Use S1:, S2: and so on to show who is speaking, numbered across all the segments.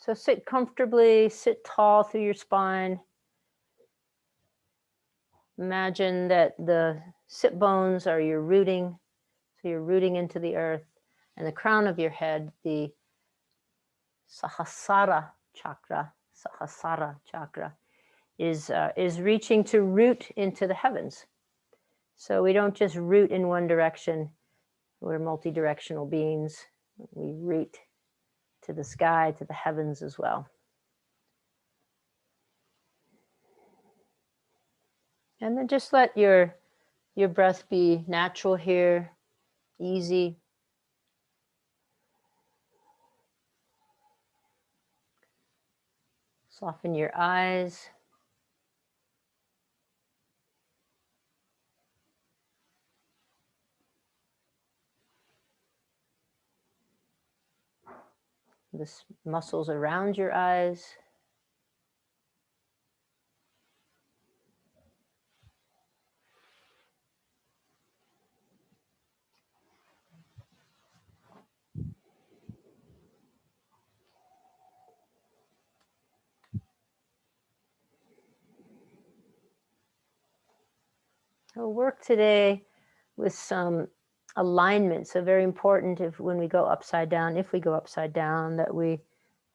S1: So sit comfortably, sit tall through your spine. Imagine that the sit bones are your rooting. So you're rooting into the earth, and the crown of your head, the Sahasrara chakra, is reaching to root into the heavens. So we don't just root in one direction. We're multi-directional beings. We root to the sky, to the heavens as well. And then just let your breath be natural here, easy. Soften your eyes. The muscles around your eyes. We'll work today with some alignment. So very important when we go upside down, that we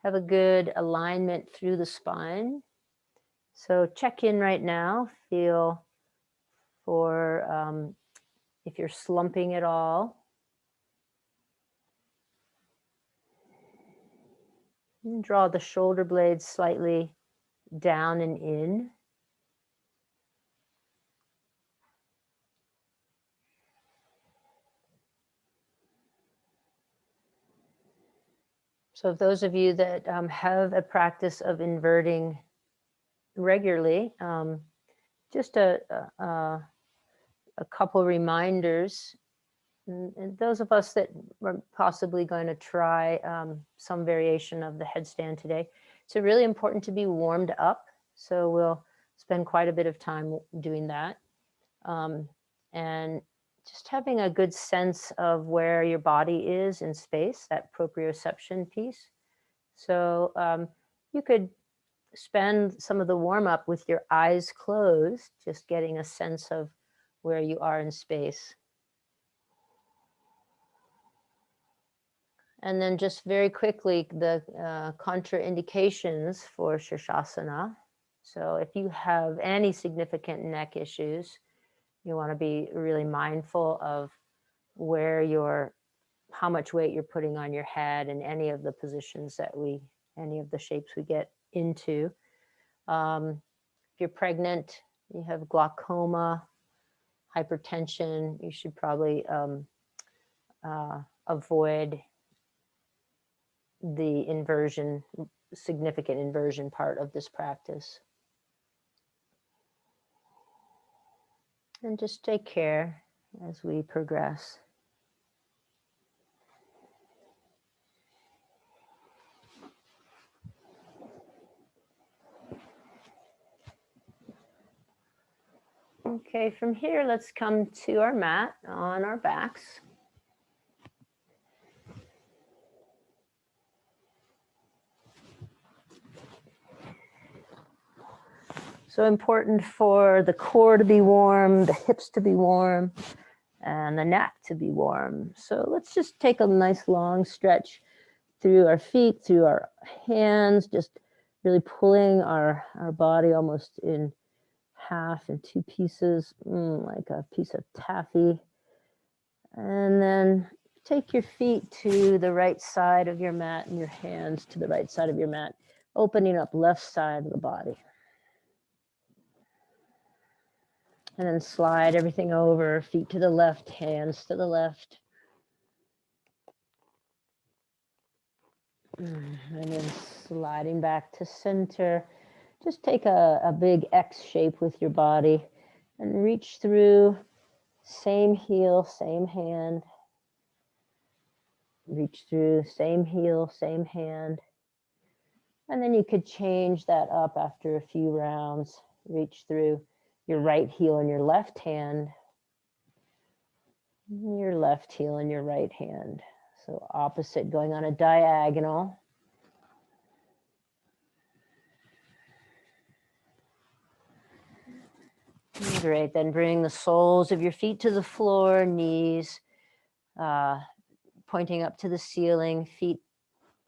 S1: have a good alignment through the spine. So check in right now, feel for if you're slumping at all. And draw the shoulder blades slightly down and in. So if those of you that have a practice of inverting regularly, just a couple reminders. And those of us that are possibly going to try some variation of the headstand today, it's really important to be warmed up. So we'll spend quite a bit of time doing that. And just having a good sense of where your body is in space, that proprioception piece. So you could spend some of the warm up with your eyes closed, just getting a sense of where you are in space. And then just very quickly, the contraindications for Shirshasana. So if you have any significant neck issues, you want to be really mindful of how much weight you're putting on your head and any of the positions any of the shapes we get into. If you're pregnant, you have glaucoma, hypertension, you should probably avoid the significant inversion part of this practice. And just take care as we progress. Okay, from here, let's come to our mat on our backs. So important for the core to be warm, the hips to be warm, and the neck to be warm. So let's just take a nice long stretch through our feet, through our hands, just really pulling our body almost in half, in two pieces, like a piece of taffy. And then take your feet to the right side of your mat and your hands to the right side of your mat, opening up left side of the body. And then slide everything over, feet to the left, hands to the left. And then sliding back to center. Just take a big X shape with your body and reach through, same heel, same hand. Reach through, same heel, same hand. And then you could change that up after a few rounds. Reach through your right heel and your left hand. Your left heel and your right hand. So opposite, going on a diagonal. Great. Then bring the soles of your feet to the floor, knees pointing up to the ceiling, feet,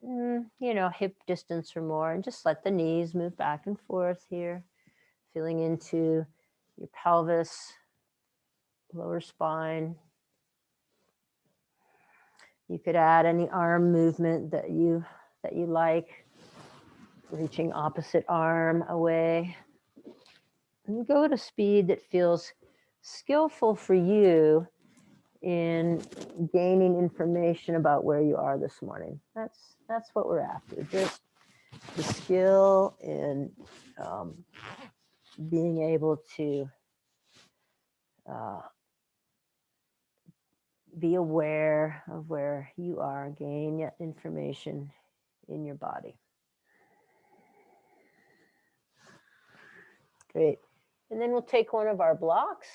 S1: hip distance or more, and just let the knees move back and forth here, feeling into your pelvis, lower spine. You could add any arm movement that you like, reaching opposite arm away. And go at a speed that feels skillful for you in gaining information about where you are this morning. That's what we're after. Just the skill in being able to be aware of where you are, gain information in your body. Great. And then we'll take one of our blocks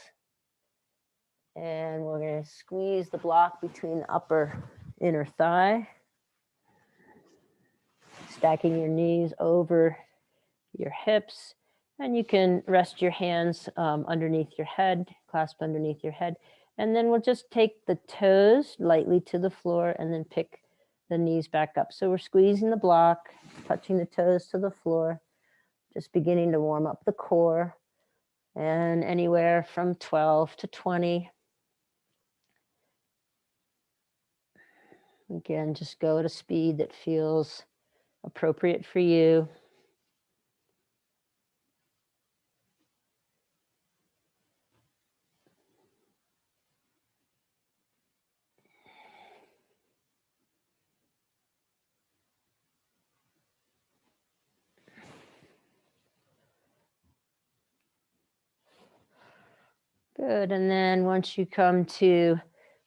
S1: and we're going to squeeze the block between the upper inner thigh, stacking your knees over your hips, and you can rest your hands underneath your head, clasp underneath your head, and then we'll just take the toes lightly to the floor and then pick the knees back up. So we're squeezing the block, touching the toes to the floor, just beginning to warm up the core, and anywhere from 12 to 20. Again, just go at a speed that feels appropriate for you. Good. And then once you come to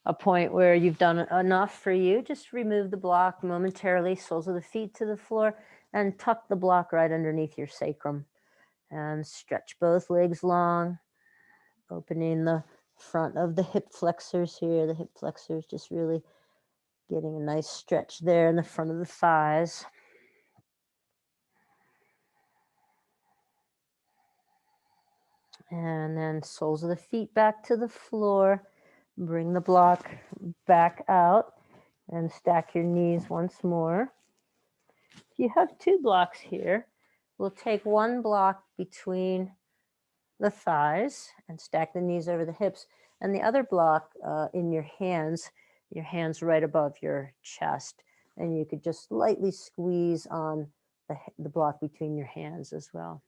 S1: a point where you've done enough for you, just remove the block momentarily, soles of the feet to the floor, and tuck the block right underneath your sacrum. And stretch both legs long, opening the front of the hip flexors here. The hip flexors just really getting a nice stretch there in the front of the thighs. And then soles of the feet back to the floor. Bring the block back out and stack your knees once more. If you have two blocks here, we'll take one block between the thighs and stack the knees over the hips, and the other block in your hands right above your chest. And you could just lightly squeeze on the block between your hands as well.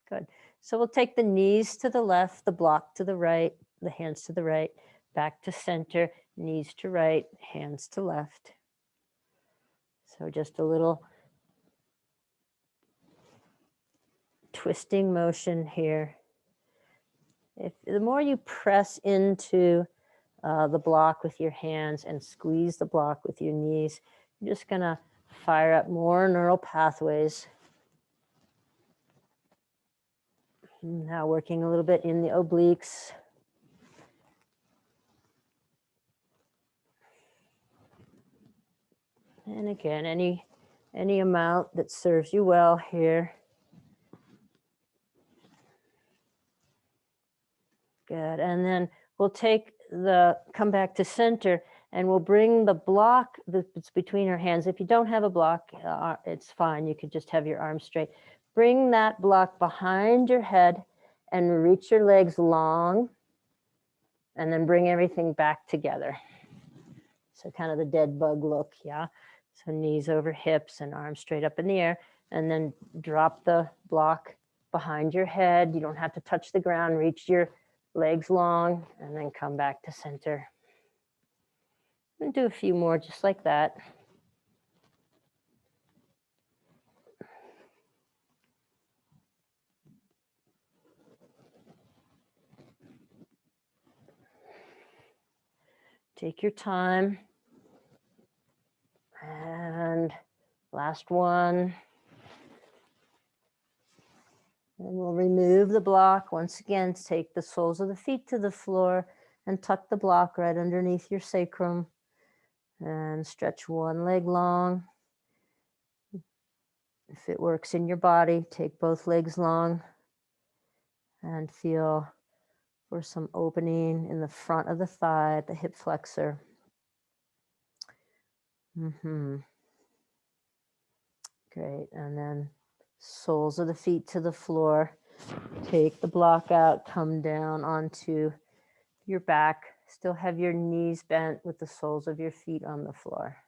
S1: Good. So we'll take the knees to the left, the block to the right, the hands to the right, back to center, knees to right, hands to left. So just a little twisting motion here. The more you press into the block with your hands and squeeze the block with your knees, you're just going to fire up more neural pathways. Now working a little bit in the obliques. And again, any amount that serves you well here. Good. And then we'll come back to center, and we'll bring the block that's between our hands. If you don't have a block, it's fine. You could just have your arms straight. Bring that block behind your head and reach your legs long, and then bring everything back together. So kind of the dead bug look, yeah? So knees over hips and arms straight up in the air, and then drop the block behind your head. You don't have to touch the ground. Reach your legs long, and then come back to center. And do a few more just like that. Take your time. And last one. And we'll remove the block. Once again, take the soles of the feet to the floor and tuck the block right underneath your sacrum. And stretch one leg long. If it works in your body, take both legs long and feel for some opening in the front of the thigh, the hip flexor. Great. And then soles of the feet to the floor. Take the block out, come down onto your back. Still have your knees bent with the soles of your feet on the floor.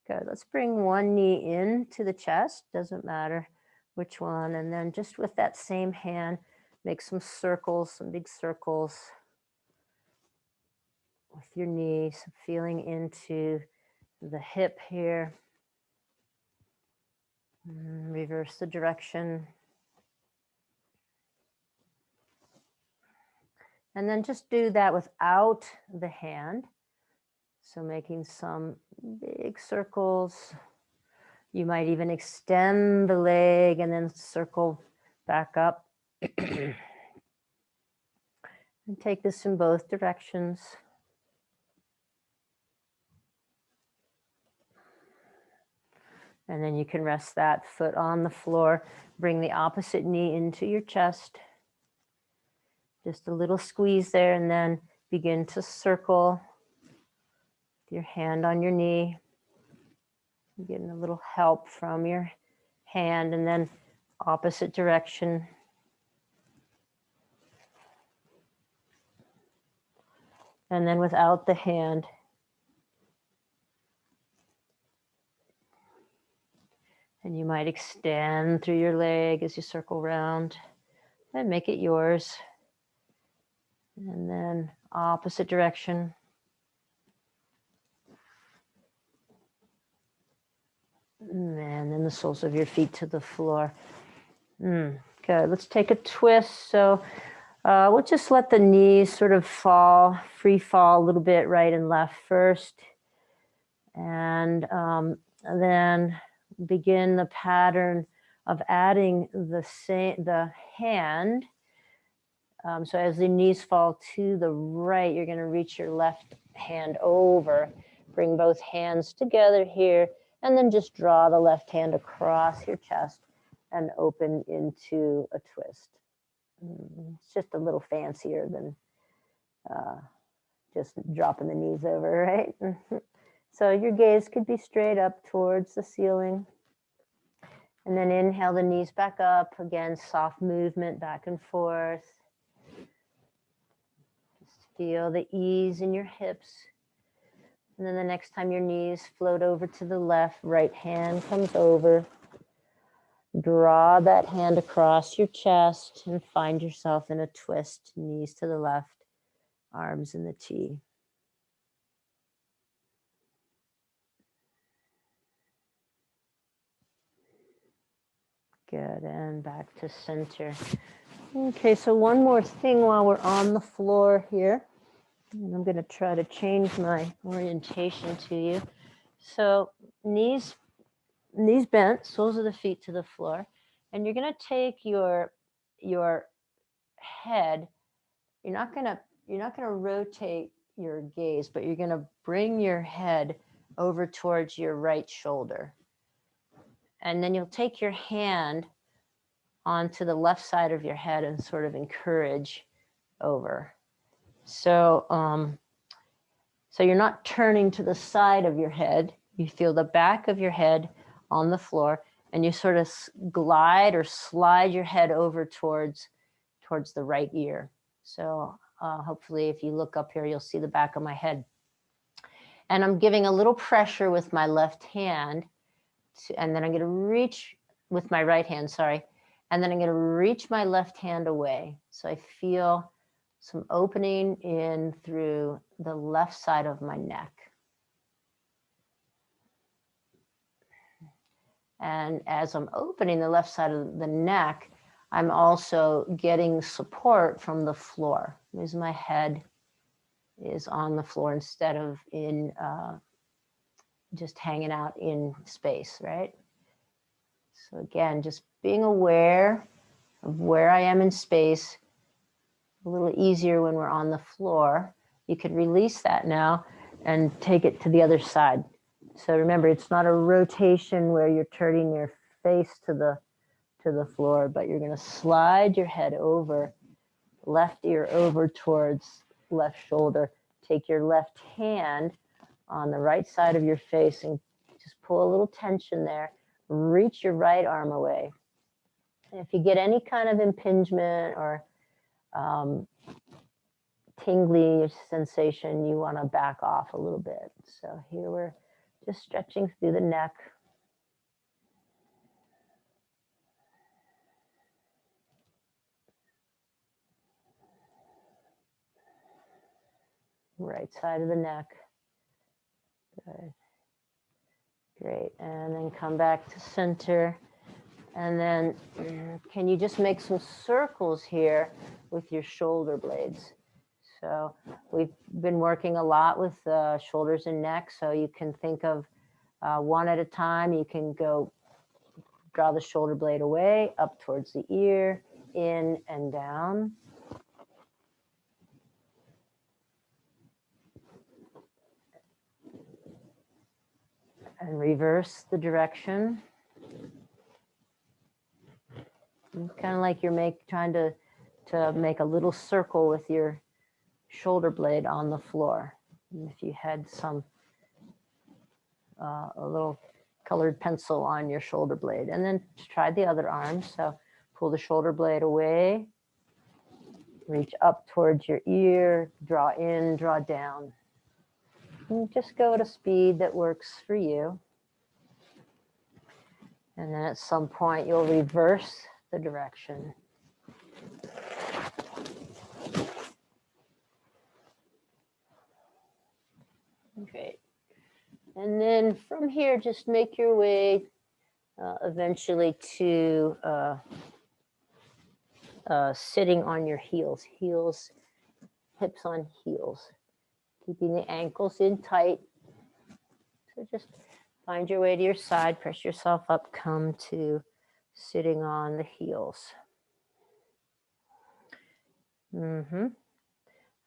S1: Good. Let's bring one knee in to the chest. Doesn't matter which one. And then just with that same hand, make some circles, some big circles with your knees, feeling into the hip here. Reverse the direction. And then just do that without the hand. So making some big circles. You might even extend the leg and then circle back up. And take this in both directions. And then you can rest that foot on the floor. Bring the opposite knee into your chest. Just a little squeeze there, and then begin to circle with your hand on your knee. Getting a little help from your hand, and then opposite direction. And then without the hand. And you might extend through your leg as you circle around and make it yours. And then opposite direction. And then the soles of your feet to the floor. Good. Let's take a twist. So we'll just let the knees sort of fall, free fall a little bit right and left first. And then begin the pattern of adding the hand. So as the knees fall to the right, you're going to reach your left hand over. Bring both hands together here, and then just draw the left hand across your chest and open into a twist. It's just a little fancier than just dropping the knees over, right? So your gaze could be straight up towards the ceiling. And then inhale the knees back up. Again, soft movement back and forth. Just feel the ease in your hips. And then the next time your knees float over to the left, right hand comes over. Draw that hand across your chest and find yourself in a twist. Knees to the left, arms in the T. Good, and back to center. Okay, so one more thing while we're on the floor here. And I'm going to try to change my orientation to you. So knees bent, soles of the feet to the floor. And you're going to take your head. You're not going to rotate your gaze, but you're going to bring your head over towards your right shoulder. And then you'll take your hand onto the left side of your head and sort of encourage over. So, so you're not turning to the side of your head. You feel the back of your head on the floor, and you sort of glide or slide your head over towards the right ear. So hopefully if you look up here, you'll see the back of my head. And I'm giving a little pressure with my left hand, and then I'm going to reach with my right hand, sorry. And then I'm going to reach my left hand away. So I feel some opening in through the left side of my neck. And as I'm opening the left side of the neck, I'm also getting support from the floor. As my head is on the floor instead of in just hanging out in space, right? So again, just being aware of where I am in space. A little easier when we're on the floor. You could release that now and take it to the other side. So remember, it's not a rotation where you're turning your face to the floor, but you're going to slide your head over left ear over towards left shoulder. Take your left hand on the right side of your face and just pull a little tension there. Reach your right arm away. And if you get any kind of impingement or tingly sensation, you want to back off a little bit. So here we're just stretching through the neck. Right side of the neck. Good. Great. And then come back to center. And then can you just make some circles here with your shoulder blades? So we've been working a lot with shoulders and neck. So you can think of one at a time. You can go draw the shoulder blade away, up towards the ear, in and down. And reverse the direction. Kind of like you're trying to make a little circle with your shoulder blade on the floor. And if you had a little colored pencil on your shoulder blade, and then try the other arm. So pull the shoulder blade away, reach up towards your ear, draw in, draw down. And just go at a speed that works for you. And then at some point you'll reverse the direction. Great. And then from here, just make your way eventually to sitting on your heels, hips on heels, keeping the ankles in tight. So just find your way to your side, press yourself up, come to sitting on the heels.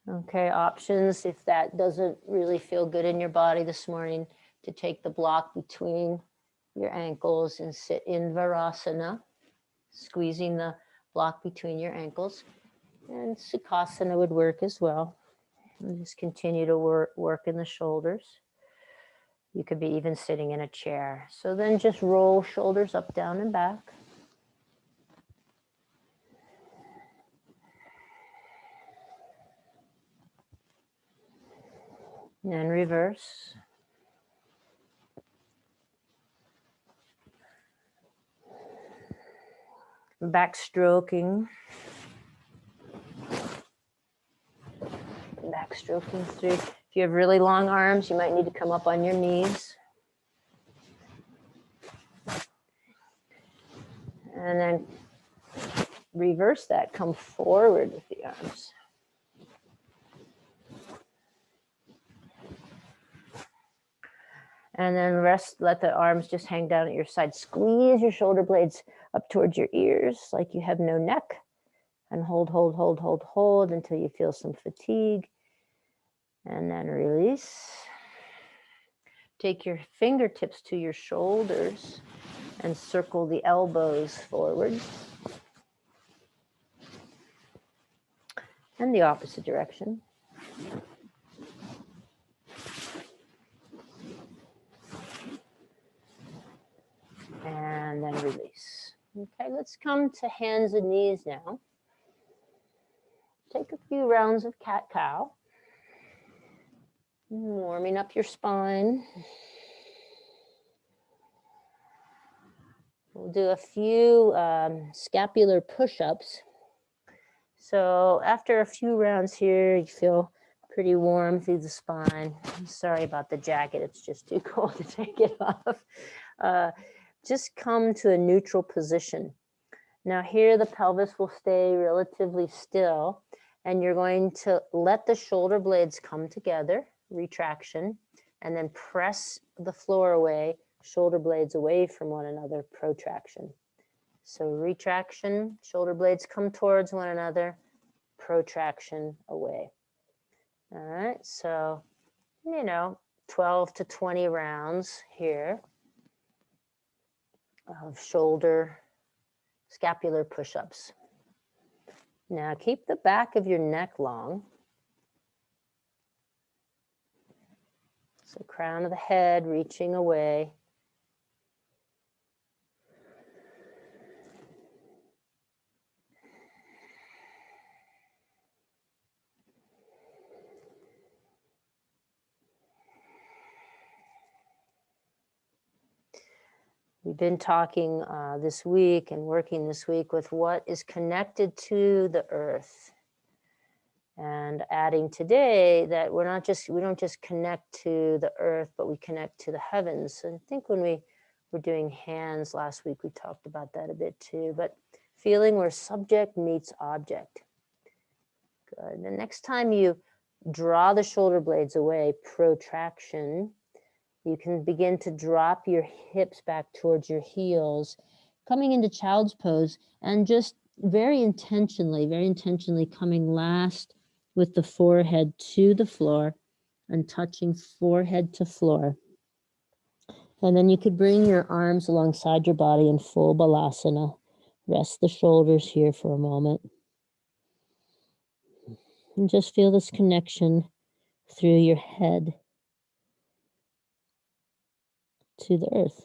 S1: Okay, options if that doesn't really feel good in your body this morning, to take the block between your ankles and sit in Virasana, squeezing the block between your ankles. And Sukhasana would work as well. And just continue to work in the shoulders. You could be even sitting in a chair. So then just roll shoulders up, down, and back. And then reverse. Back stroking. Back stroking through. If you have really long arms, you might need to come up on your knees. And then reverse that, come forward with the arms. And then rest, let the arms just hang down at your side. Squeeze your shoulder blades up towards your ears like you have no neck. And hold until you feel some fatigue. And then release. Take your fingertips to your shoulders and circle the elbows forward. And the opposite direction. And then release. Okay, let's come to hands and knees now. Take a few rounds of cat-cow. Warming up your spine. We'll do a few scapular push-ups. So after a few rounds here, you feel pretty warm through the spine. I'm sorry about the jacket. It's just too cold to take it off. Just come to a neutral position. Now here the pelvis will stay relatively still, and you're going to let the shoulder blades come together, retraction, and then press the floor away, shoulder blades away from one another, protraction. So retraction, shoulder blades come towards one another, protraction away. All right, so, 12 to 20 rounds here of shoulder scapular push-ups. Now keep the back of your neck long. So crown of the head reaching away. We've been talking this week and working this week with what is connected to the earth. And adding today that we don't just connect to the earth, but we connect to the heavens. And I think when we were doing hands last week, we talked about that a bit too, but feeling where subject meets object. Good. The next time you draw the shoulder blades away, protraction, you can begin to drop your hips back towards your heels, coming into child's pose, and just very intentionally coming last with the forehead to the floor and touching forehead to floor. And then you could bring your arms alongside your body in full balasana. Rest the shoulders here for a moment. And just feel this connection through your head to the earth.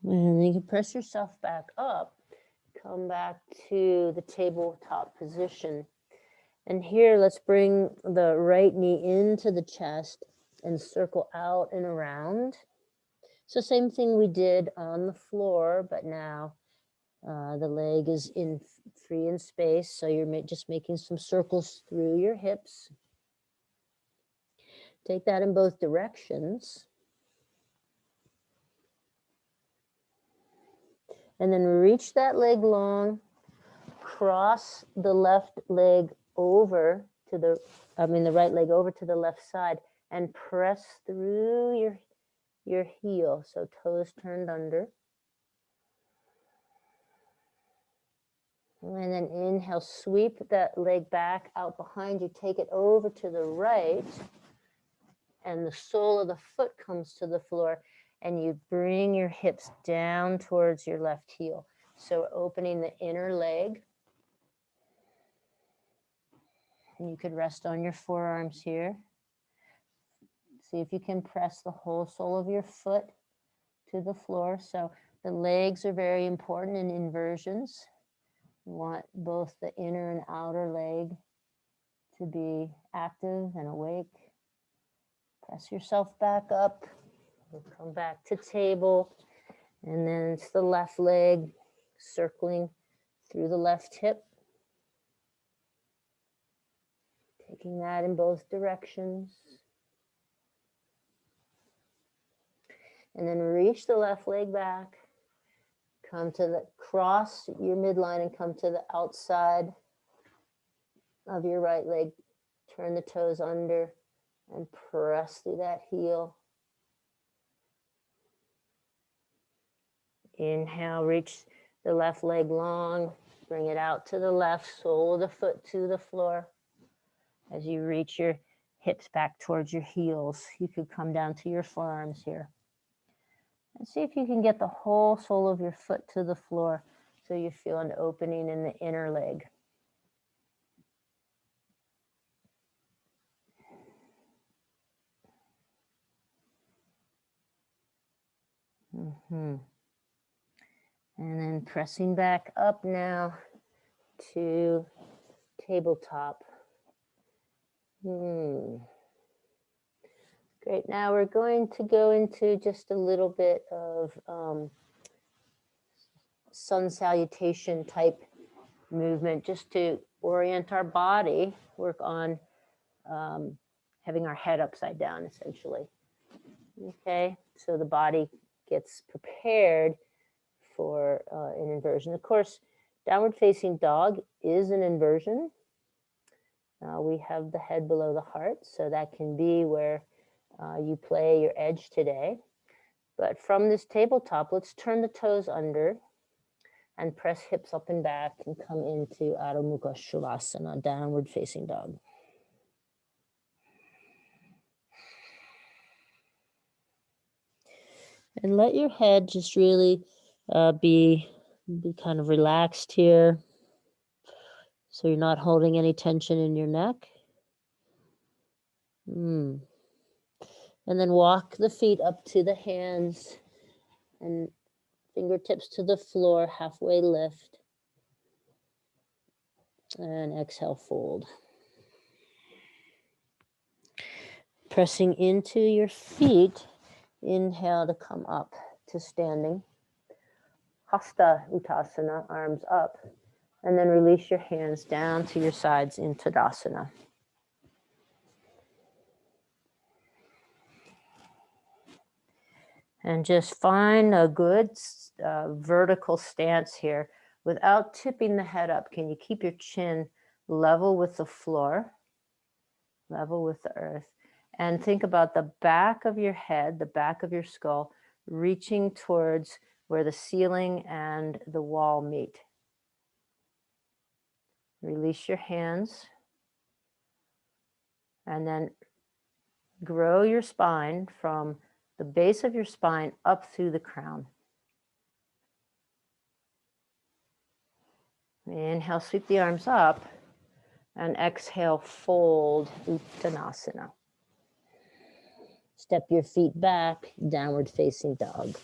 S1: And then you can press yourself back up, come back to the tabletop position. And here, let's bring the right knee into the chest and circle out and around. So same thing we did on the floor, but now the leg is free in space. So you're just making some circles through your hips. Take that in both directions. And then reach that leg long, cross the left leg over to the right leg over to the left side and press through your heel. So toes turned under. And then inhale, sweep that leg back out behind you, take it over to the right, and the sole of the foot comes to the floor, and you bring your hips down towards your left heel. So opening the inner leg. And you could rest on your forearms here. See if you can press the whole sole of your foot to the floor. So the legs are very important in inversions. You want both the inner and outer leg to be active and awake. Press yourself back up. We'll come back to table. And then it's the left leg circling through the left hip. Taking that in both directions. And then reach the left leg back. Come to the cross your midline and come to the outside of your right leg. Turn the toes under and press through that heel. Inhale, reach the left leg long. Bring it out to the left, sole of the foot to the floor. As you reach your hips back towards your heels, you could come down to your forearms here. And see if you can get the whole sole of your foot to the floor so you feel an opening in the inner leg. And then pressing back up now to tabletop. Great. Now we're going to go into just a little bit of sun salutation type movement, just to orient our body, work on having our head upside down, essentially. Okay, so the body gets prepared for an inversion. Of course, downward facing dog is an inversion. We have the head below the heart, so that can be where you play your edge today. But from this tabletop, let's turn the toes under. and press hips up and back and come into Adho Mukha Shavasana, downward facing dog. And let your head just really be kind of relaxed here. So you're not holding any tension in your neck. And then walk the feet up to the hands and fingertips to the floor, halfway lift. And exhale, fold. Pressing into your feet, inhale to come up to standing. Hasta Uttasana, arms up. And then release your hands down to your sides in Tadasana. And just find a good vertical stance here without tipping the head up. Can you keep your chin level with the floor, level with the earth? And think about the back of your head, the back of your skull, reaching towards where the ceiling and the wall meet. Release your hands. And then grow your spine from the base of your spine up through the crown. Inhale, sweep the arms up, and exhale, fold Uttanasana. Step your feet back, downward facing dog.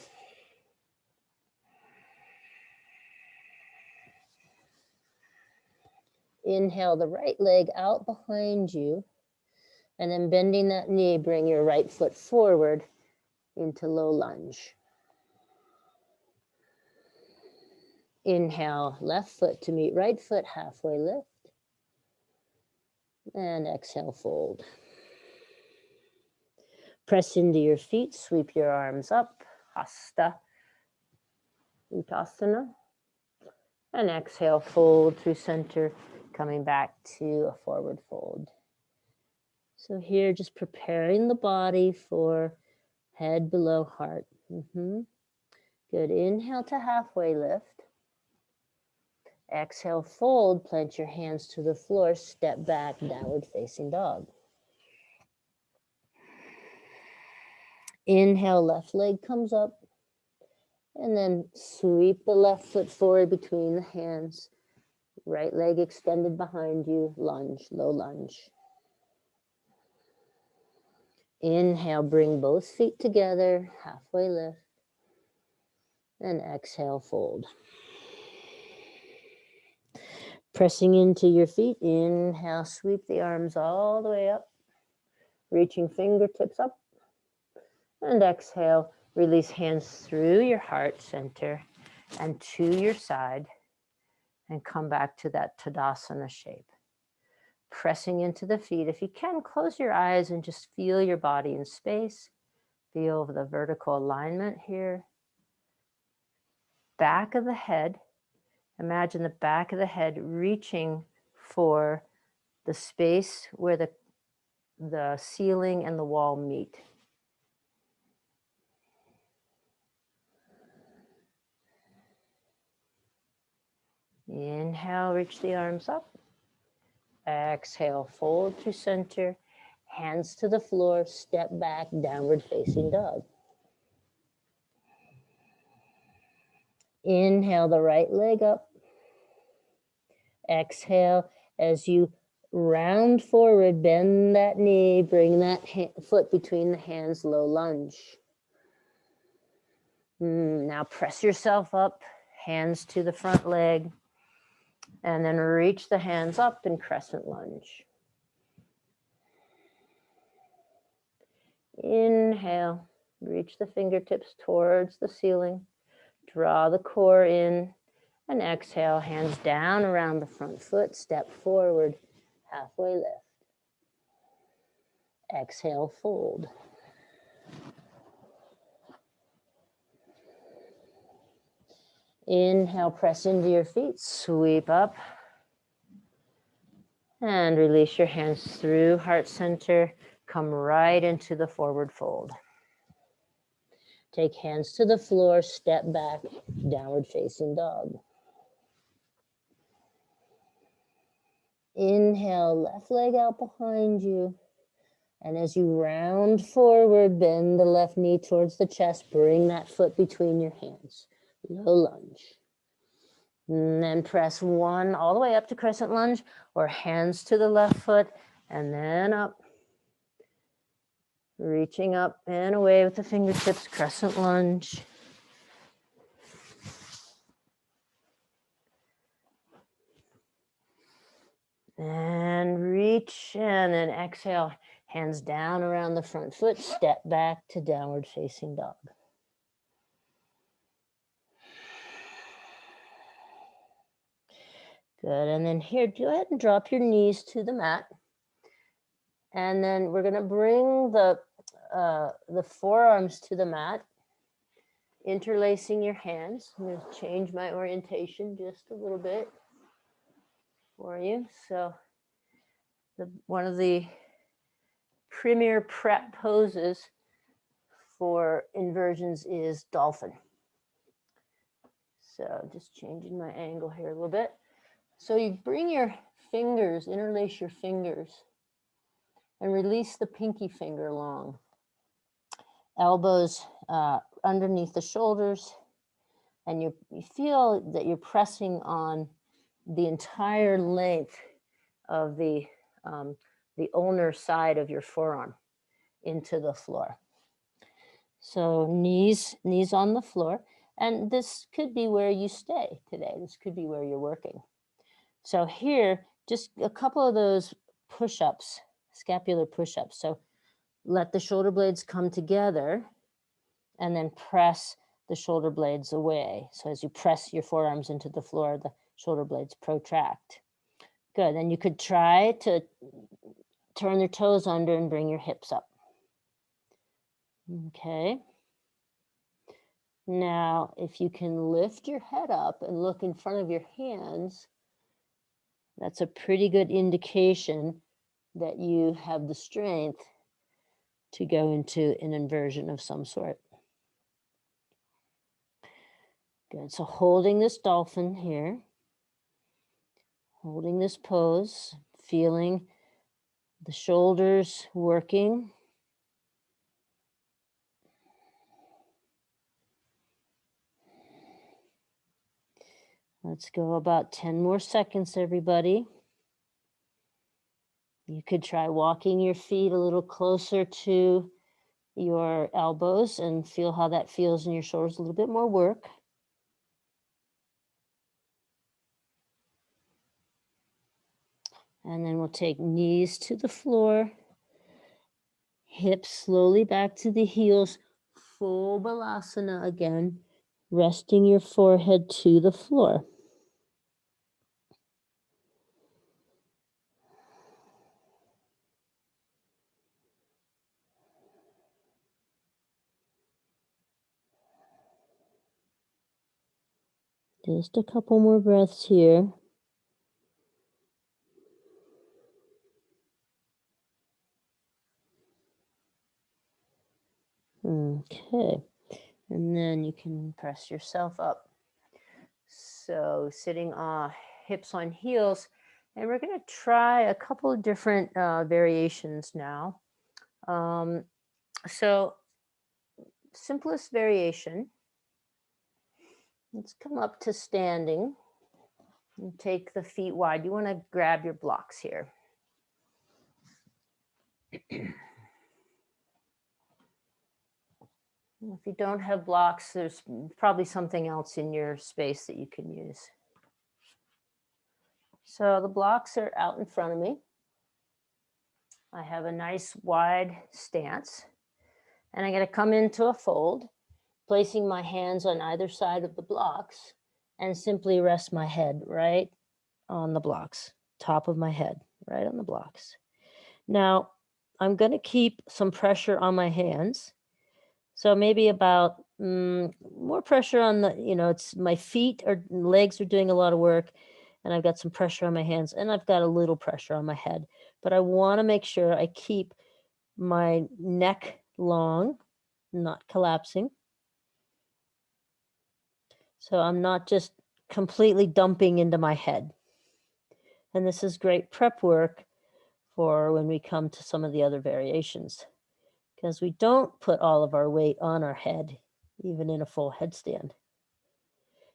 S1: Inhale the right leg out behind you, and then bending that knee, bring your right foot forward into low lunge. Inhale, left foot to meet right foot, halfway lift. And exhale, fold. Press into your feet, sweep your arms up, Hasta Uttasana. And exhale, fold through center, coming back to a forward fold. So here, just preparing the body for head below heart. Good. Inhale to halfway lift. Exhale, fold, plant your hands to the floor, step back, downward facing dog. Inhale, left leg comes up, and then sweep the left foot forward between the hands. Right leg extended behind you, lunge, low lunge. Inhale, bring both feet together, halfway lift, and exhale, fold. Pressing into your feet, inhale, sweep the arms all the way up, reaching fingertips up, and exhale, release hands through your heart center and to your side, and come back to that Tadasana shape. Pressing into the feet. If you can, close your eyes and just feel your body in space. Feel the vertical alignment here. Back of the head. Imagine the back of the head reaching for the space where the ceiling and the wall meet. Inhale, reach the arms up. Exhale, fold to center. Hands to the floor, step back, downward facing dog. Inhale the right leg up. Exhale, as you round forward, bend that knee, bring that foot between the hands, low lunge. Now press yourself up, hands to the front leg, and then reach the hands up in crescent lunge. Inhale, reach the fingertips towards the ceiling, draw the core in, and exhale, hands down around the front foot, step forward, halfway lift. Exhale, fold. Inhale, press into your feet, sweep up, and release your hands through heart center, come right into the forward fold. Take hands to the floor, step back, downward facing dog. Inhale, left leg out behind you. And as you round forward, bend the left knee towards the chest. Bring that foot between your hands. Low lunge. And then press one all the way up to crescent lunge, or hands to the left foot and then up. Reaching up and away with the fingertips, crescent lunge. And reach, and then exhale, hands down around the front foot, step back to downward facing dog. Good, and then here, go ahead and drop your knees to the mat. And then we're gonna bring the forearms to the mat, interlacing your hands. I'm gonna change my orientation just a little bit for you. So one of the premier prep poses for inversions is dolphin. So just changing my angle here a little bit. So you bring your fingers, interlace your fingers, and release the pinky finger long. Elbows underneath the shoulders, and you feel that you're pressing on the entire length of the ulnar side of your forearm into the floor. So knees on the floor, and this could be where you stay today. This could be where you're working. So here, just a couple of those push-ups, scapular push-ups. So let the shoulder blades come together and then press the shoulder blades away. So as you press your forearms into the floor, the shoulder blades protract. Good, and you could try to turn your toes under and bring your hips up. Okay. Now, if you can lift your head up and look in front of your hands, that's a pretty good indication that you have the strength to go into an inversion of some sort. Good, so holding this dolphin here, holding this pose, feeling the shoulders working. Let's go about 10 more seconds, everybody. You could try walking your feet a little closer to your elbows and feel how that feels in your shoulders, a little bit more work. And then we'll take knees to the floor, hips slowly back to the heels, full balasana again, resting your forehead to the floor. Just a couple more breaths here. Okay, and then you can press yourself up. So sitting hips on heels, and we're going to try a couple of different variations now. So simplest variation, let's come up to standing and take the feet wide. You want to grab your blocks here. If you don't have blocks, there's probably something else in your space that you can use. So the blocks are out in front of me. I have a nice wide stance, and I'm going to come into a fold, placing my hands on either side of the blocks, and simply rest my head right on the blocks, top of my head, right on the blocks. Now, I'm going to keep some pressure on my hands. So maybe about more pressure on the, it's my feet or legs are doing a lot of work, and I've got some pressure on my hands, and I've got a little pressure on my head. But I want to make sure I keep my neck long, not collapsing. So I'm not just completely dumping into my head.
S2: And this is great prep work for when we come to some of the other variations, because we don't put all of our weight on our head, even in a full headstand.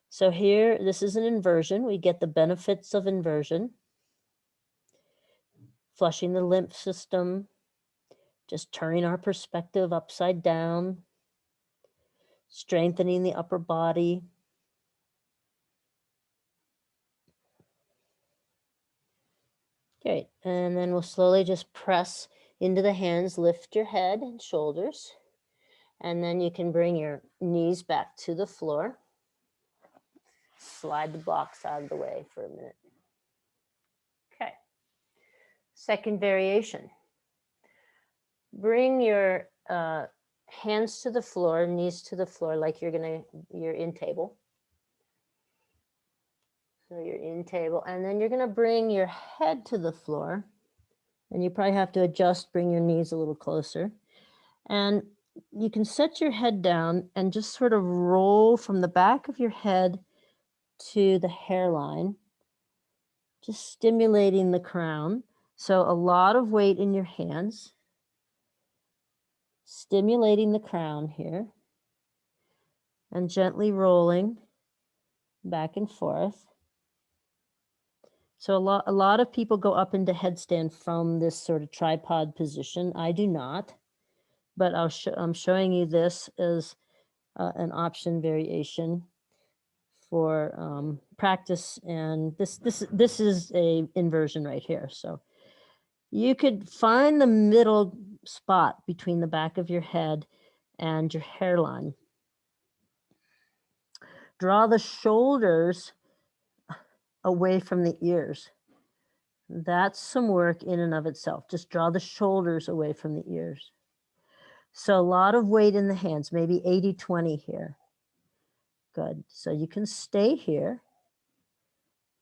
S2: So here, this is an inversion. We get the benefits of inversion. Flushing the lymph system, just turning our perspective upside down, strengthening the upper body. Great, and then we'll slowly just press into the hands, lift your head and shoulders, and then you can bring your knees back to the floor. Slide the blocks out of the way for a minute. Okay. Second variation. Bring your hands to the floor, knees to the floor, like you're in table. So you're in table, and then you're gonna bring your head to the floor, and you probably have to adjust, bring your knees a little closer. And you can set your head down and just sort of roll from the back of your head to the hairline, just stimulating the crown. So a lot of weight in your hands, stimulating the crown here, and gently rolling back and forth. So a lot of people go up into headstand from this sort of tripod position. I do not, but I'm showing you this as an option variation for practice. And this is a inversion right here. So you could find the middle spot between the back of your head and your hairline. Draw the shoulders away from the ears. That's some work in and of itself. Just draw the shoulders away from the ears. So a lot of weight in the hands, maybe 80-20 here. Good. So you can stay here.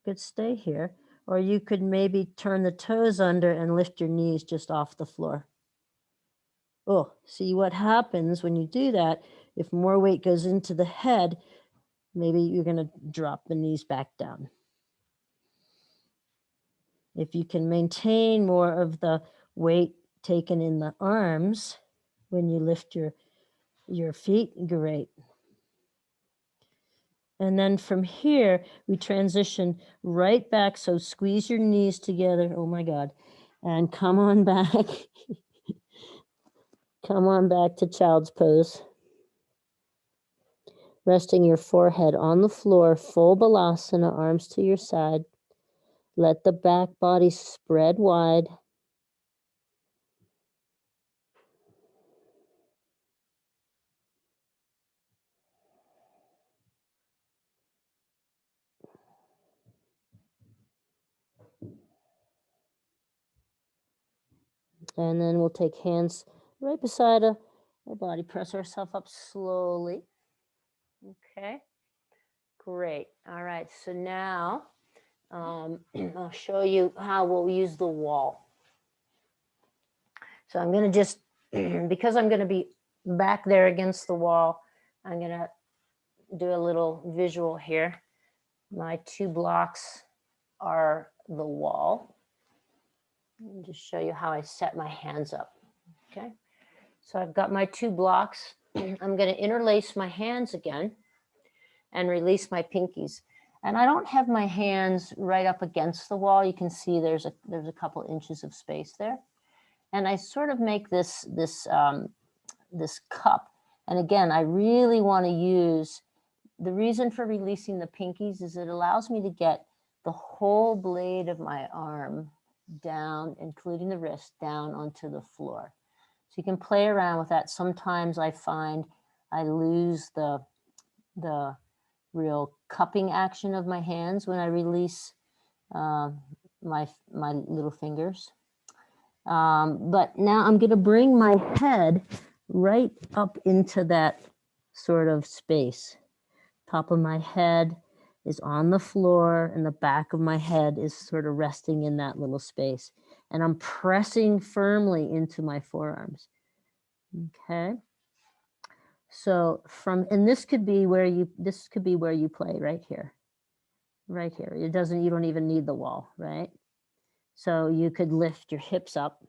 S2: Could stay here. Or you could maybe turn the toes under and lift your knees just off the floor. Oh, see what happens when you do that. If more weight goes into the head, maybe you're going to drop the knees back down. If you can maintain more of the weight taken in the arms when you lift your feet, great. And then from here, we transition right back. So squeeze your knees together. Oh my God. And come on back. Come on back to child's pose. Resting your forehead on the floor, full balasana, arms to your side. Let the back body spread wide. And then we'll take hands right beside our body. Press ourselves up slowly. Okay, great. All right, so now I'll show you how we'll use the wall. So I'm going to just, because I'm going to be back there against the wall, I'm going to do a little visual here. My 2 blocks are the wall. Let me just show you how I set my hands up. Okay, so I've got my 2 blocks. I'm going to interlace my hands again and release my pinkies. And I don't have my hands right up against the wall. You can see there's a couple inches of space there. And I sort of make this cup. And again, I really want to use, the reason for releasing the pinkies is it allows me to get the whole blade of my arm down, including the wrist, down onto the floor. So you can play around with that. Sometimes I find I lose the real cupping action of my hands when I release my little fingers. But now I'm going to bring my head right up into that sort of space. Top of my head is on the floor and the back of my head is sort of resting in that little space. And I'm pressing firmly into my forearms. Okay. So and this could be where you play right here. Right here. You don't even need the wall, right? So you could lift your hips up,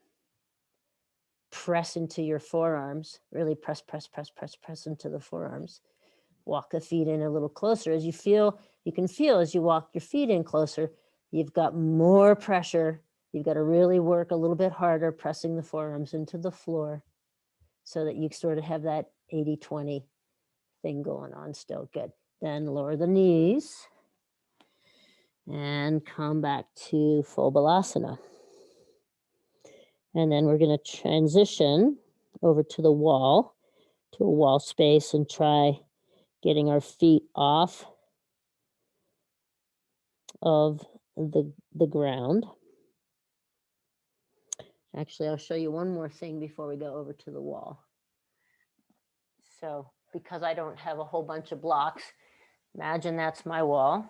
S2: press into your forearms, really press, press, press, press, press into the forearms. Walk the feet in a little closer. As you can feel as you walk your feet in closer, you've got more pressure. You've got to really work a little bit harder, pressing the forearms into the floor so that you sort of have that 80-20 thing going on still. Good. Then lower the knees and come back to full balasana. And then we're going to transition over to the wall, to a wall space, and try getting our feet off of the ground. Actually, I'll show you one more thing before we go over to the wall. So because I don't have a whole bunch of blocks, imagine that's my wall.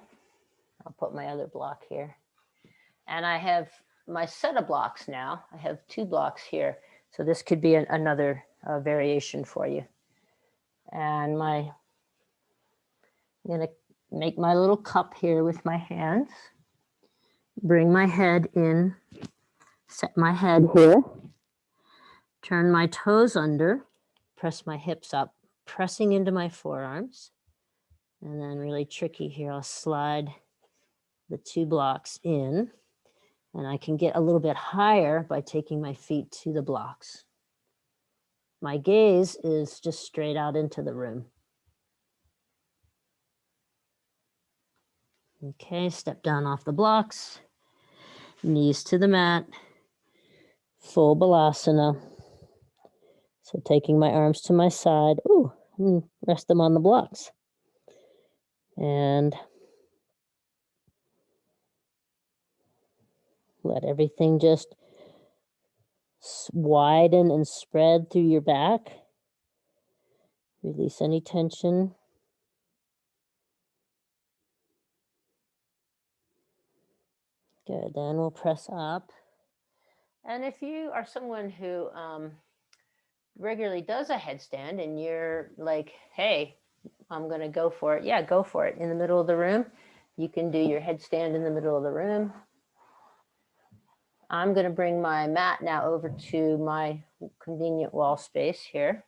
S2: I'll put my other block here. And I have my set of blocks now. I have 2 blocks here. So this could be another variation for you. And I'm going to make my little cup here with my hands. Bring my head in, set my head here, turn my toes under, press my hips up, pressing into my forearms. And then really tricky here, I'll slide the 2 blocks in, and I can get a little bit higher by taking my feet to the blocks. My gaze is just straight out into the room. Okay, step down off the blocks, knees to the mat, full balasana. So taking my arms to my side, rest them on the blocks. And let everything just widen and spread through your back. Release any tension. Good, then we'll press up. And if you are someone who regularly does a headstand and you're like, hey, I'm going to go for it. Yeah, go for it. In the middle of the room, you can do your headstand in the middle of the room. I'm going to bring my mat now over to my convenient wall space here.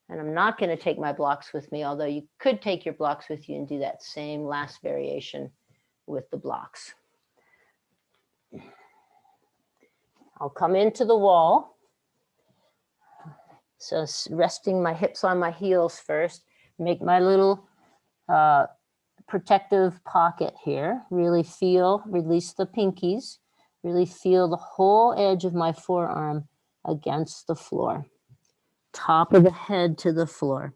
S2: And I'm not going to take my blocks with me, although you could take your blocks with you and do that same last variation with the blocks. I'll come into the wall. So resting my hips on my heels first, make my little protective pocket here. Really feel, release the pinkies, really feel the whole edge of my forearm against the floor. Top of the head to the floor.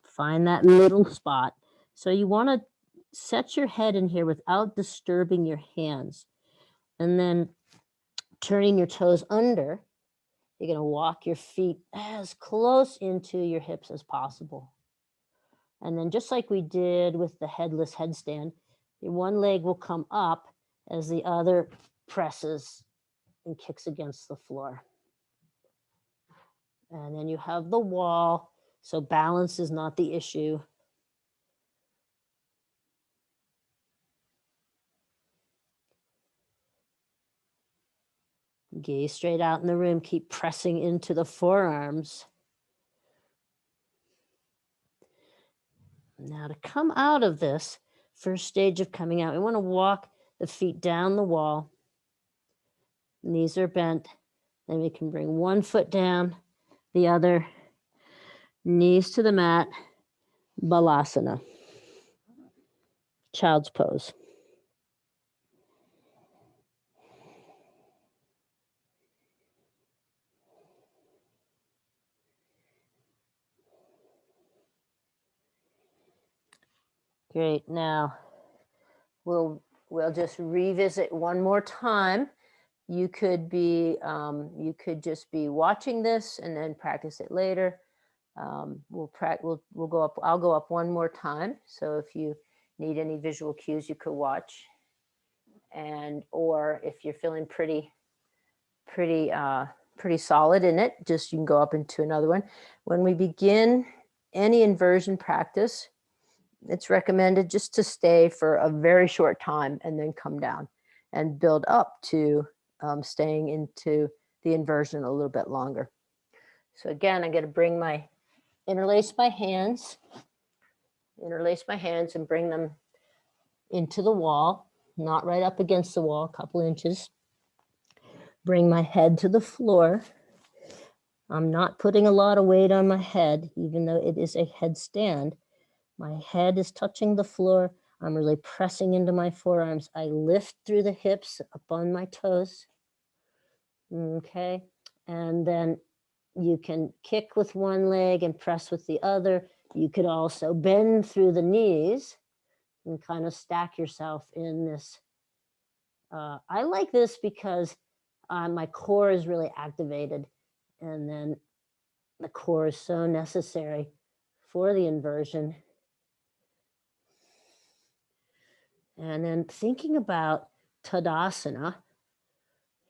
S2: Find that little spot. So you want to set your head in here without disturbing your hands. And then turning your toes under, you're going to walk your feet as close into your hips as possible. And then just like we did with the headless headstand, your one leg will come up as the other presses and kicks against the floor. And then you have the wall, so balance is not the issue. Gaze straight out in the room, keep pressing into the forearms. Now to come out of this first stage of coming out, we want to walk the feet down the wall. Knees are bent. Then we can bring one foot down, the other, knees to the mat, balasana, child's pose. Great. Now we'll just revisit one more time. You could just be watching this and then practice it later. We'll go up. I'll go up one more time. So if you need any visual cues, you could watch. Or if you're feeling pretty solid in it, just you can go up into another one. When we begin any inversion practice, it's recommended just to stay for a very short time and then come down.
S1: and build up to staying into the inversion a little bit longer. So again, I'm going to interlace my hands and bring them into the wall, not right up against the wall, a couple inches. Bring my head to the floor. I'm not putting a lot of weight on my head, even though it is a headstand. My head is touching the floor. I'm really pressing into my forearms. I lift through the hips up on my toes. Okay. And then you can kick with one leg and press with the other. You could also bend through the knees and kind of stack yourself in this. I like this because my core is really activated, and then the core is so necessary for the inversion. And then thinking about Tadasana,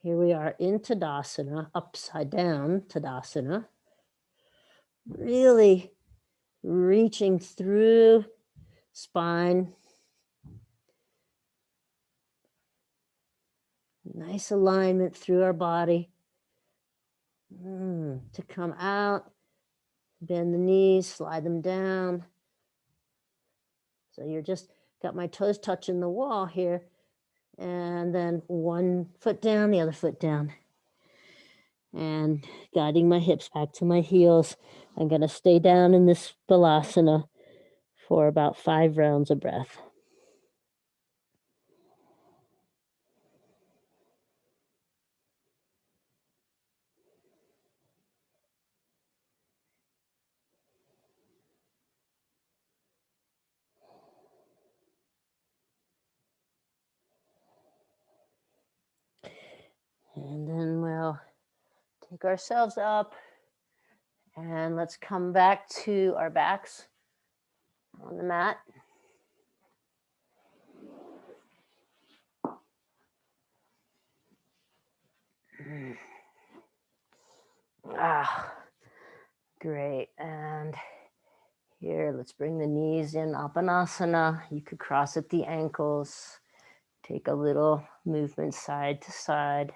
S1: here we are in Tadasana, upside down Tadasana, really reaching through spine. Nice alignment through our body. To come out, bend the knees, slide them down. So you're just got my toes touching the wall here. And then one foot down, the other foot down. And guiding my hips back to my heels. I'm going to stay down in this Balasana for about 5 rounds of breath. And then we'll take ourselves up and let's come back to our backs on the mat. Great. And here, let's bring the knees in, Apanasana. You could cross at the ankles. Take a little movement side to side.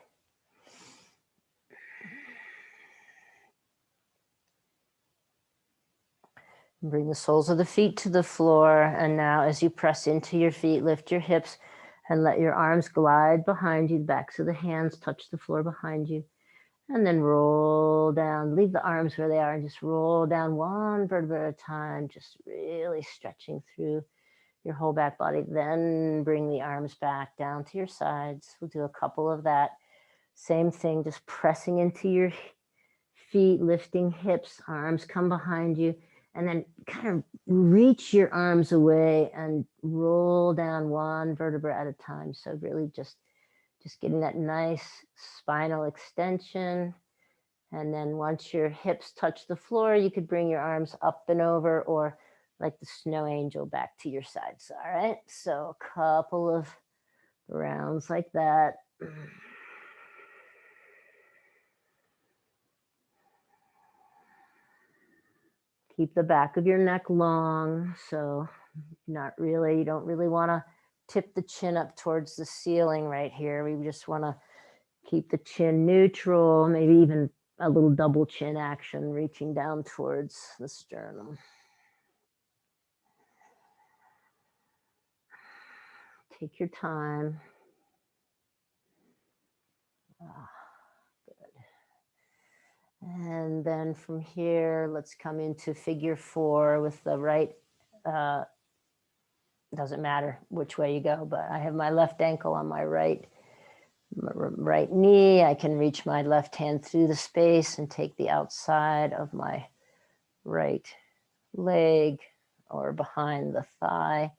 S1: Bring the soles of the feet to the floor. And now as you press into your feet, lift your hips and let your arms glide behind you. The backs of the hands touch the floor behind you. And then roll down. Leave the arms where they are and just roll down one vertebra at a time, just really stretching through your whole back body. Then bring the arms back down to your sides. We'll do a couple of that. Same thing, just pressing into your feet, lifting hips, arms come behind you, and then kind of reach your arms away and roll down one vertebra at a time. So really just getting that nice spinal extension. And then once your hips touch the floor, you could bring your arms up and over, or like the snow angel, back to your sides. All right, so a couple of rounds like that. Keep the back of your neck long, so you don't really want to tip the chin up towards the ceiling right here. We just want to keep the chin neutral, maybe even a little double chin action, reaching down towards the sternum. Take your time. Good. And then from here, let's come into figure 4 with the right, doesn't matter which way you go, but I have my left ankle on my right knee. I can reach my left hand through the space and take the outside of my right leg or behind the thigh.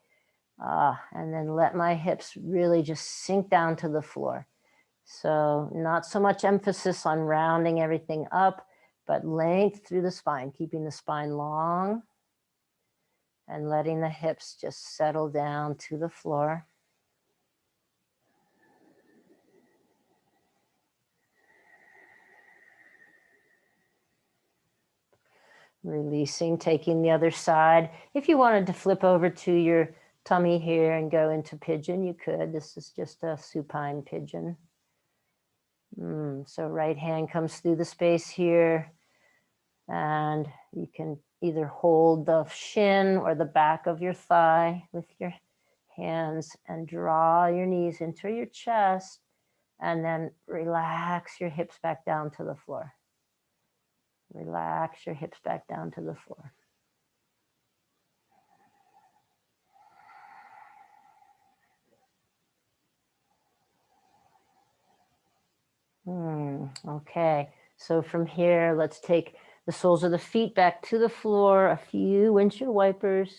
S1: And then let my hips really just sink down to the floor. So not so much emphasis on rounding everything up, but length through the spine, keeping the spine long and letting the hips just settle down to the floor. Releasing, taking the other side. If you wanted to flip over to your tummy here and go into pigeon, you could. This is just a supine pigeon. So right hand comes through the space here, and you can either hold the shin or the back of your thigh with your hands and draw your knees into your chest, and then relax your hips back down to the floor. Relax your hips back down to the floor. Okay, so from here, let's take the soles of the feet back to the floor, a few windshield wipers,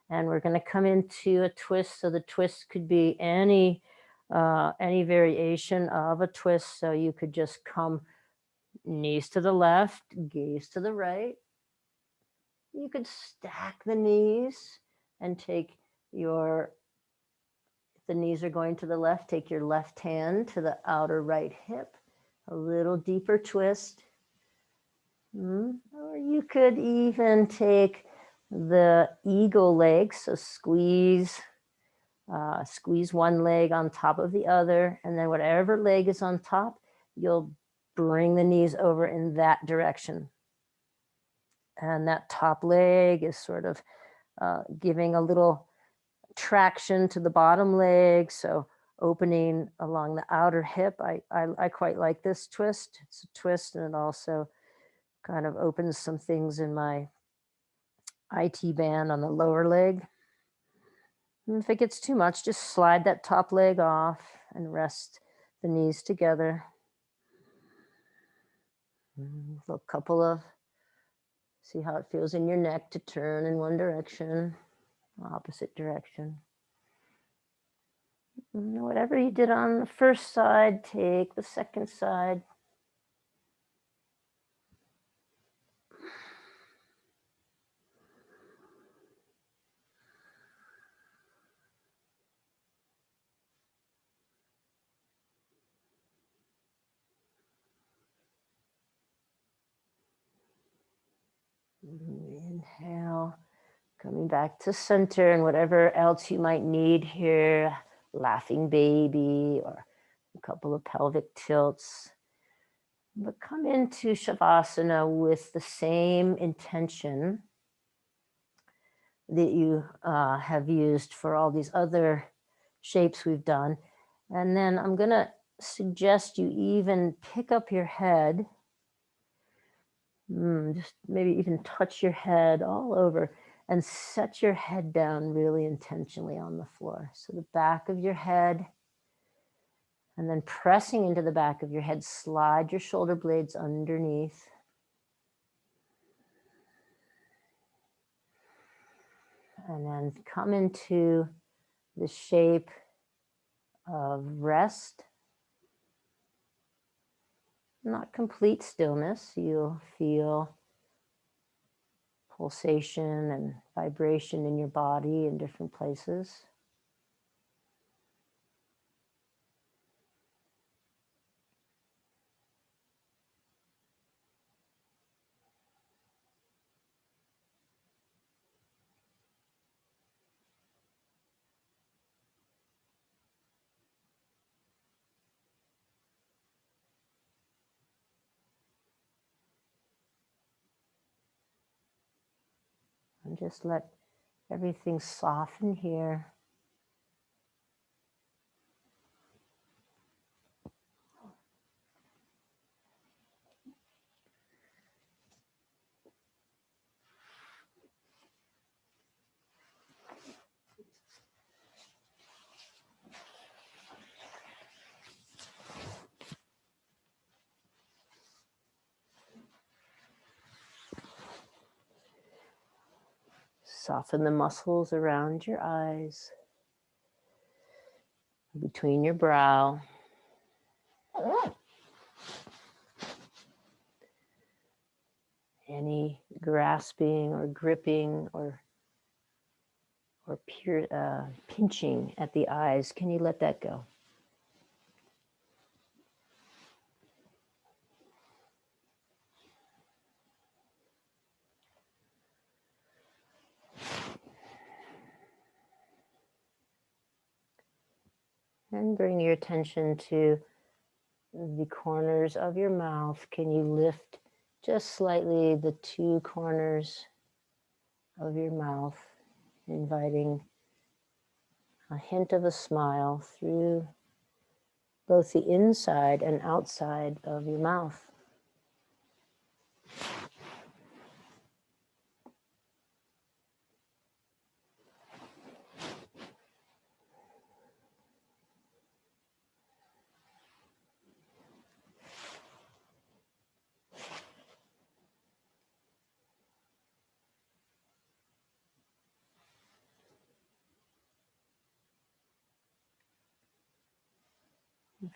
S1: and we're going to come into a twist. So the twist could be any variation of a twist. So you could just come knees to the left, gaze to the right. You could stack the knees and take your, if the knees are going to the left, take your left hand to the outer right hip, a little deeper twist. Or you could even take the eagle leg, so squeeze one leg on top of the other, and then whatever leg is on top, you'll bring the knees over in that direction. And that top leg is sort of giving a little traction to the bottom leg, so opening along the outer hip. I quite like this twist. It's a twist, and it also kind of opens some things in my IT band on the lower leg. And if it gets too much, just slide that top leg off and rest the knees together. A couple of, see how it feels in your neck to turn in one direction, opposite direction. Whatever you did on the first side, take the second side. Inhale, coming back to center, and whatever else you might need here, laughing baby or a couple of pelvic tilts. But come into Shavasana with the same intention that you have used for all these other shapes we've done. And then I'm going to suggest you even pick up your head. Just maybe even touch your head all over and set your head down really intentionally on the floor. So the back of your head, and then pressing into the back of your head, slide your shoulder blades underneath. And then come into the shape of rest. Not complete stillness. You'll feel pulsation and vibration in your body in different places. And just let everything soften here. Soften the muscles around your eyes, between your brow. Any grasping or gripping or pinching at the eyes, can you let that go? And bring your attention to the corners of your mouth. Can you lift just slightly the two corners of your mouth, inviting a hint of a smile through both the inside and outside of your mouth.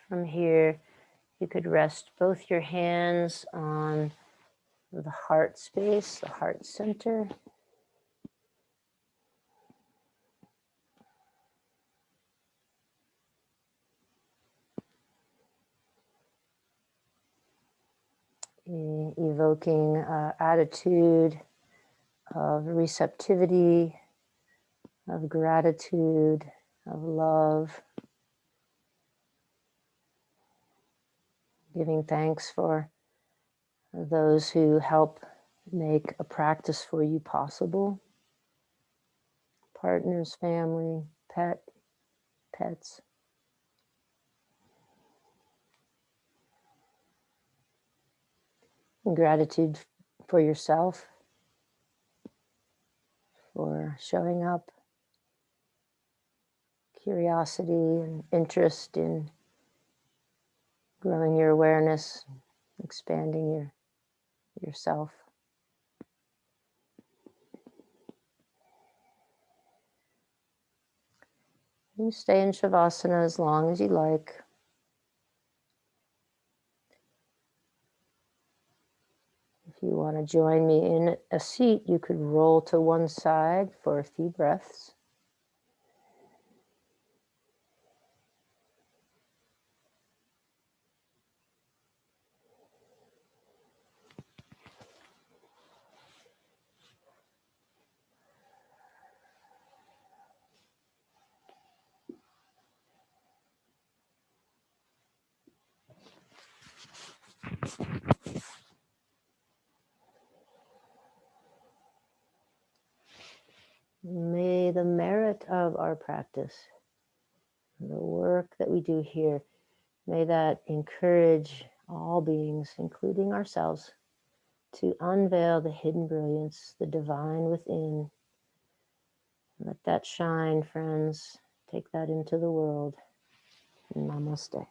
S1: From here, you could rest both your hands on the heart space, the heart center. Evoking attitude of receptivity, of gratitude, of love, giving thanks for those who help make a practice for you possible. Partners, family, pets. And gratitude for yourself, for showing up, curiosity and interest in growing your awareness, expanding yourself. You stay in Shavasana as long as you like. If you want to join me in a seat, you could roll to one side for a few breaths. May the merit of our practice, the work that we do here, may that encourage all beings, including ourselves, to unveil the hidden brilliance, the divine within. Let that shine, friends. Take that into the world. Namaste.